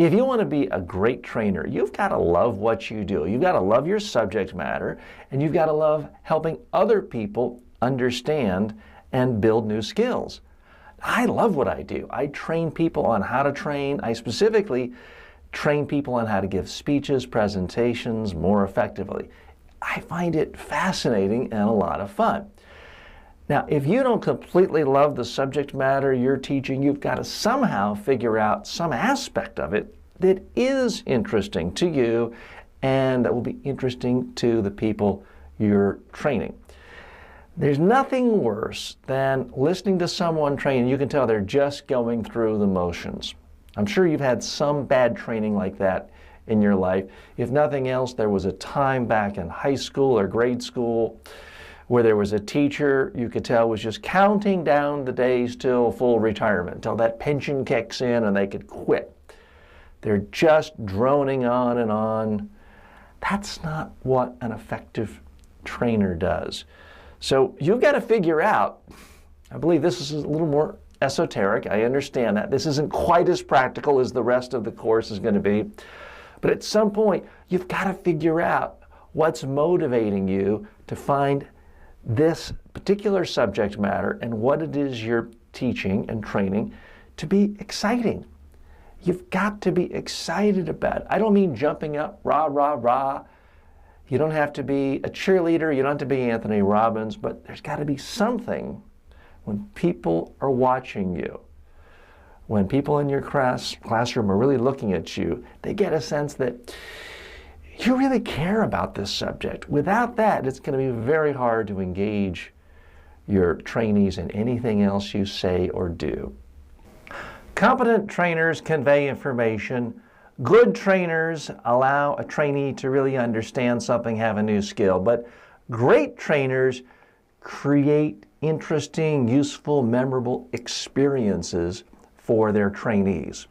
If you want to be a great trainer, you've got to love what you do. You've got to love your subject matter, and you've got to love helping other people understand and build new skills. I love what I do. I train people on how to train. I specifically train people on how to give speeches, presentations more effectively. I find it fascinating and a lot of fun. Now, if you don't completely love the subject matter you're teaching, you've got to somehow figure out some aspect of it that is interesting to you and that will be interesting to the people you're training. There's nothing worse than listening to someone train and you can tell they're just going through the motions. I'm sure you've had some bad training like that in your life. If nothing else, there was a time back in high school or grade school where there was a teacher you could tell was just counting down the days till full retirement, until that pension kicks in and they could quit. They're just droning on and on. That's not what an effective trainer does. So you've got to figure out, I believe this is a little more esoteric, I understand that. This isn't quite as practical as the rest of the course is going to be. But at some point, you've got to figure out what's motivating you to find this particular subject matter and what it is you're teaching and training to be exciting. You've got to be excited about it. I don't mean jumping up, rah, rah, rah. You don't have to be a cheerleader. You don't have to be Anthony Robbins, but there's got to be something when people are watching you. When people in your classroom are really looking at you, they get a sense that you really care about this subject. Without that, it's going to be very hard to engage your trainees in anything else you say or do. Competent trainers convey information. Good trainers allow a trainee to really understand something, have a new skill. But great trainers create interesting, useful, memorable experiences for their trainees.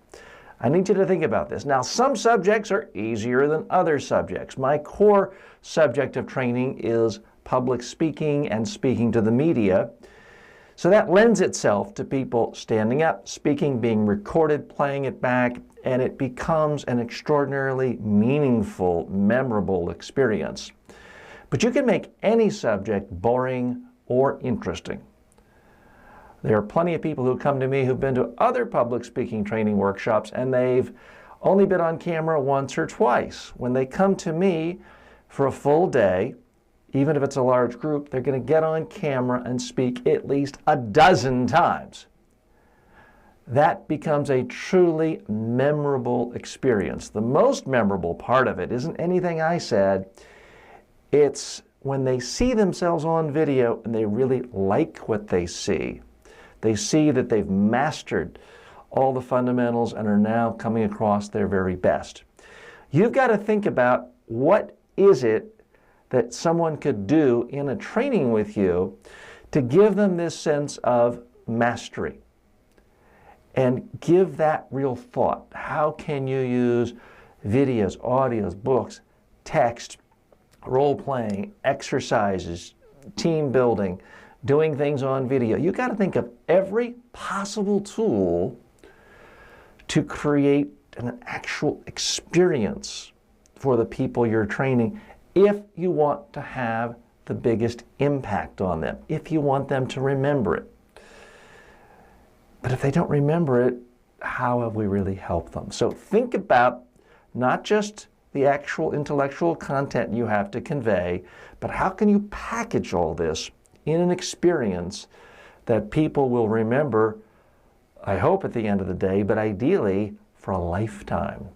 I need you to think about this. Now, some subjects are easier than other subjects. My core subject of training is public speaking and speaking to the media. So that lends itself to people standing up, speaking, being recorded, playing it back, and it becomes an extraordinarily meaningful, memorable experience. But you can make any subject boring or interesting. There are plenty of people who come to me who've been to other public speaking training workshops and they've only been on camera once or twice. When they come to me for a full day, even if it's a large group, they're going to get on camera and speak at least a dozen times. That becomes a truly memorable experience. The most memorable part of it isn't anything I said. It's when they see themselves on video and they really like what they see. They see that they've mastered all the fundamentals and are now coming across their very best. You've got to think about what is it that someone could do in a training with you to give them this sense of mastery. And give that real thought. How can you use videos, audios, books, text, role-playing, exercises, team building, doing things on video? You've got to think of every possible tool to create an actual experience for the people you're training if you want to have the biggest impact on them, if you want them to remember it. But if they don't remember it, how have we really helped them? So think about not just the actual intellectual content you have to convey, but how can you package all this in an experience that people will remember, I hope at the end of the day, but ideally for a lifetime.